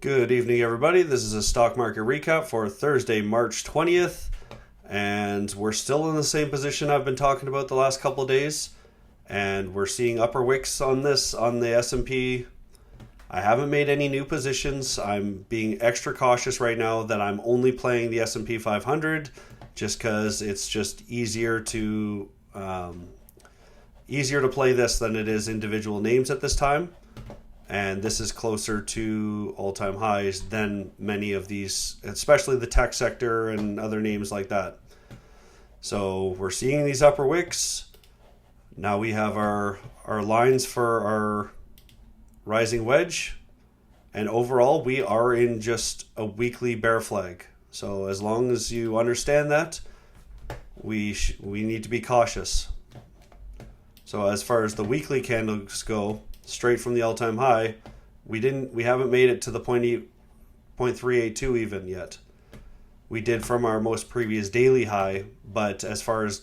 Good evening, everybody. This is a stock market recap for Thursday, March 20th. And we're still in the same position I've been talking about the last couple of days. And we're seeing upper wicks on the S&P. I haven't made any new positions. I'm being extra cautious right now that I'm only playing the S&P 500 just because it's just easier to play this than it is individual names at this time. And this is closer to all-time highs than many of these, especially the tech sector and other names like that. So we're seeing these upper wicks. Now we have our lines for our rising wedge. And overall, we are in just a weekly bear flag. So as long as you understand that, we need to be cautious. So as far as the weekly candles go, straight from the all-time high, we haven't made it to the 0.382 even yet. We did from our most previous daily high, but as far as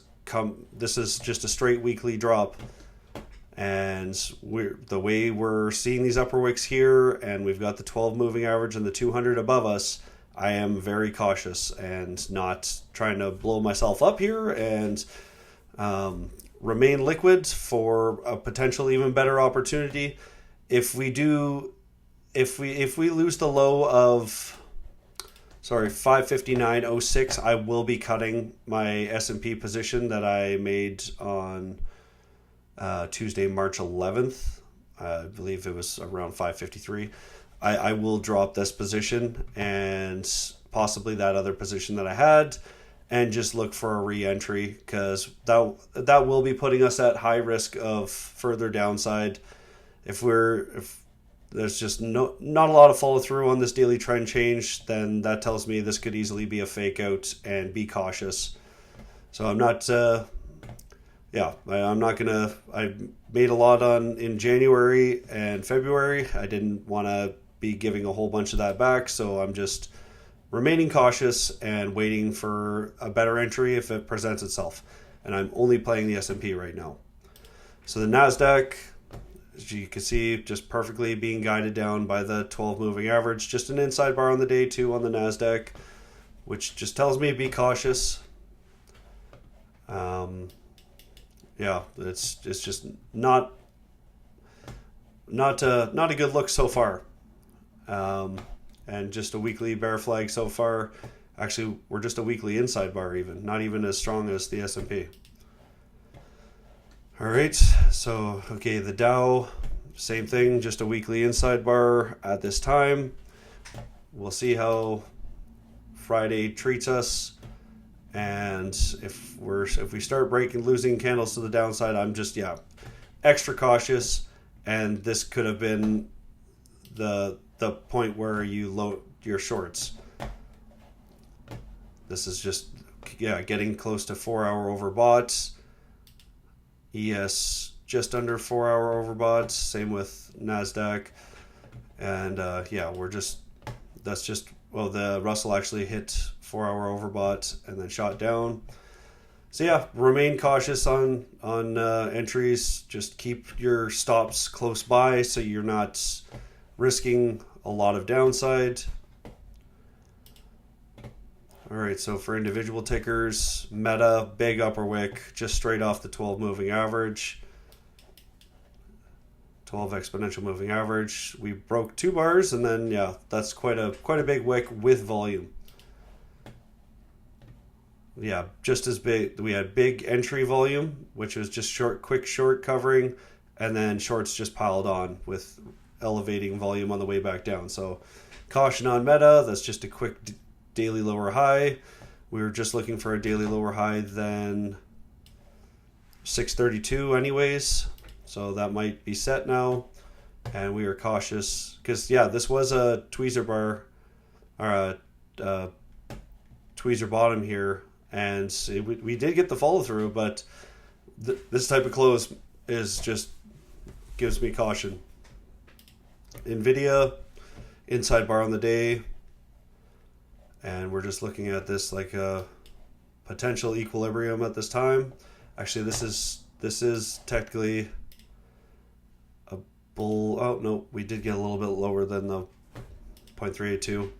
this is just a straight weekly drop, and the way we're seeing these upper wicks here, and we've got the 12 moving average and the 200 above us. I am very cautious and not trying to blow myself up here and remain liquid for a potential even better opportunity. If we lose the low of 559.06, I will be cutting my S&P position that I made on Tuesday, March 11th. I believe it was around 553. I will drop this position and possibly that other position that I had, and just look for a re-entry, because that will be putting us at high risk of further downside. If there's just not a lot of follow through on this daily trend change, then that tells me this could easily be a fake out, and be cautious. So I'm not I made a lot in January and February. I didn't want to be giving a whole bunch of that back, so I'm just remaining cautious and waiting for a better entry if it presents itself. And I'm only playing the S&P right now. So the NASDAQ, as you can see, just perfectly being guided down by the 12 moving average. Just an inside bar on the day too on the NASDAQ, which just tells me be cautious. It's just not a good look so far. And just a weekly bear flag so far. Actually, we're just a weekly inside bar even, not even as strong as the S&P. All right, so, okay, the Dow, same thing, just a weekly inside bar at this time. We'll see how Friday treats us. And if we start losing candles to the downside, I'm just, extra cautious. And this could have been the point where you load your shorts. This is just getting close to 4-hour overbought. ES just under 4-hour overbought. Same with NASDAQ. And the Russell actually hit 4-hour overbought and then shot down. So remain cautious on entries. Just keep your stops close by so you're not risking a lot of downside. All right, so for individual tickers, Meta, big upper wick, just straight off the 12 moving average. 12 exponential moving average. We broke 2 bars, and then that's quite a big wick with volume. Yeah, just as big. We had big entry volume, which was just quick short covering, and then shorts just piled on with elevating volume on the way back down. So caution on Meta. That's just a quick daily lower high. We were just looking for a daily lower high than 632 anyways. So that might be set now. And we are cautious because, this was a tweezer bar or a tweezer bottom here. And we did get the follow through, but this type of close gives me caution. Nvidia, inside bar on the day, and we're just looking at this like a potential equilibrium at this time. Actually, this is technically a bull. Oh no, we did get a little bit lower than the 0.382.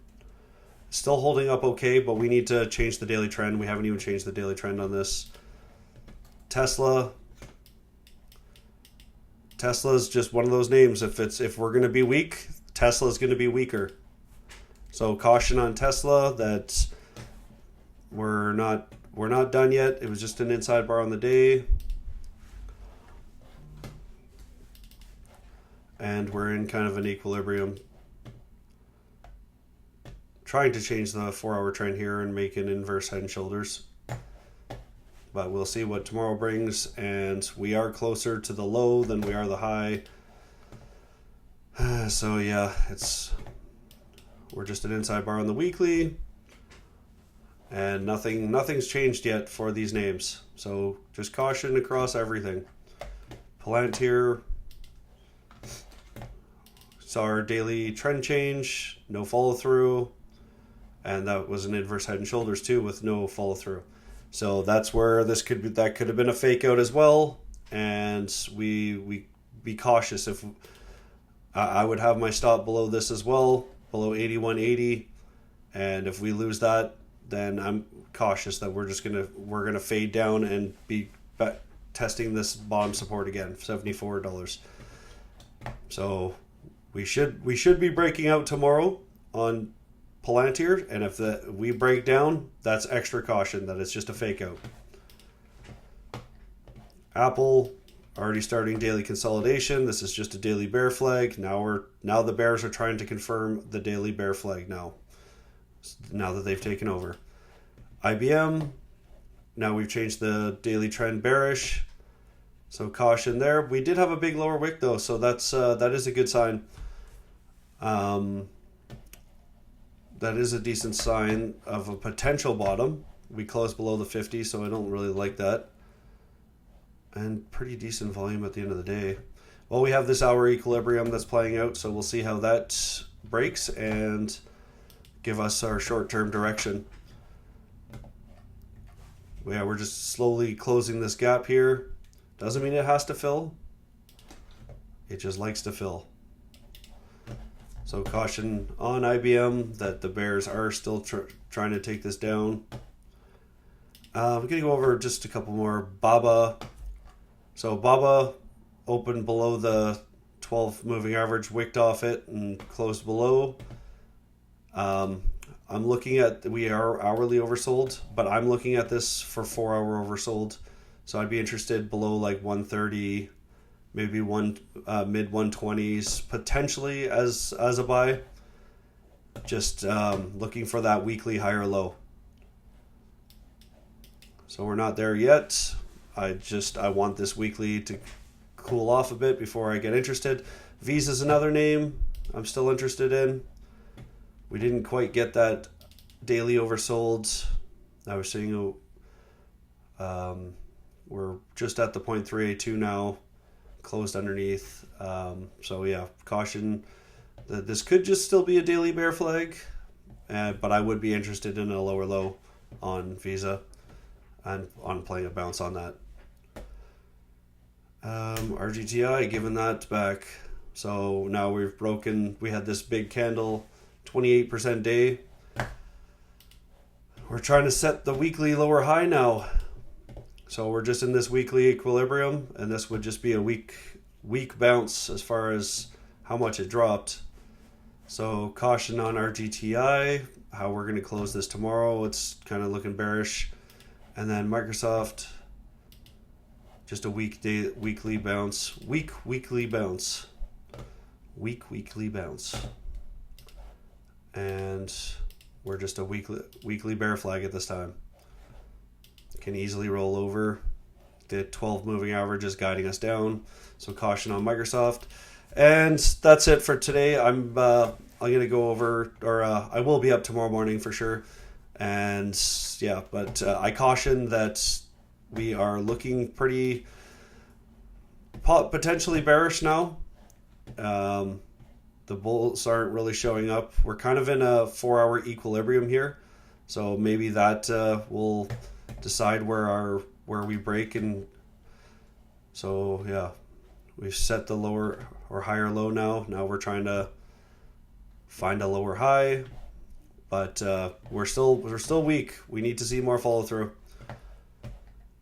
Still holding up okay, but we need to change the daily trend. We haven't even changed the daily trend on this. Tesla's just one of those names. If we're going to be weak, Tesla's going to be weaker. So caution on Tesla that we're not done yet. It was just an inside bar on the day. And we're in kind of an equilibrium. Trying to change the 4-hour trend here and make an inverse head and shoulders. But we'll see what tomorrow brings. And we are closer to the low than we are the high. So yeah, we're just an inside bar on the weekly. And nothing's changed yet for these names. So just caution across everything. Palantir saw our daily trend change, no follow through. And that was an inverse head and shoulders too with no follow through. So that's where that could have been a fake out as well. And we be cautious. If I would have my stop below this as well, below 81.80. And if we lose that, then I'm cautious that we're gonna fade down and be testing this bottom support again, $74. So we should be breaking out tomorrow on Palantir, and if we break down, that's extra caution that it's just a fake out. Apple already starting daily consolidation. This is just a daily bear flag. Now the bears are trying to confirm the daily bear flag now that they've taken over. IBM, now we've changed the daily trend bearish. So caution there. We did have a big lower wick though, so that is a good sign. That is a decent sign of a potential bottom. We closed below the 50, so I don't really like that. And pretty decent volume at the end of the day. Well, we have this hour equilibrium that's playing out, so we'll see how that breaks and give us our short-term direction. Yeah, we're just slowly closing this gap here. Doesn't mean it has to fill. It just likes to fill. So caution on IBM that the bears are still trying to take this down. I'm going to go over just a couple more. Baba. So Baba opened below the 12 moving average, wicked off it, and closed below. I'm looking at, we are hourly oversold, but I'm looking at this for 4-hour oversold. So I'd be interested below like 130, maybe mid 120s, potentially as a buy. Just looking for that weekly higher low. So we're not there yet. I want this weekly to cool off a bit before I get interested. Visa's another name I'm still interested in. We didn't quite get that daily oversold. I was saying we're just at the 0.382 now, closed underneath. So yeah, caution that this could just still be a daily bear flag, but I would be interested in a lower low on Visa and on playing a bounce on that. RGTI, giving that back. So now we had this big candle, 28% day. We're trying to set the weekly lower high now. So we're just in this weekly equilibrium, and this would just be a weak bounce as far as how much it dropped. So caution on RGTI, how we're going to close this tomorrow. It's kind of looking bearish. And then Microsoft, just a weekly bounce. Weekly bounce. And we're just a weekly bear flag at this time. Can easily roll over. The 12 moving average is guiding us down. So caution on Microsoft. And that's it for today. I'm going to go over, or I will be up tomorrow morning for sure. And yeah, but I caution that we are looking pretty potentially bearish now. The bulls aren't really showing up. We're kind of in a 4-hour equilibrium here. So maybe that will decide where we break. And so yeah, we've set the lower or higher low now. Now we're trying to find a lower high, but we're still weak. We need to see more follow through.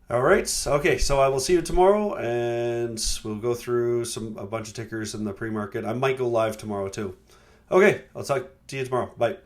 All right. Okay. So I will see you tomorrow, and we'll go through a bunch of tickers in the pre-market. I might go live tomorrow too. Okay. I'll talk to you tomorrow. Bye.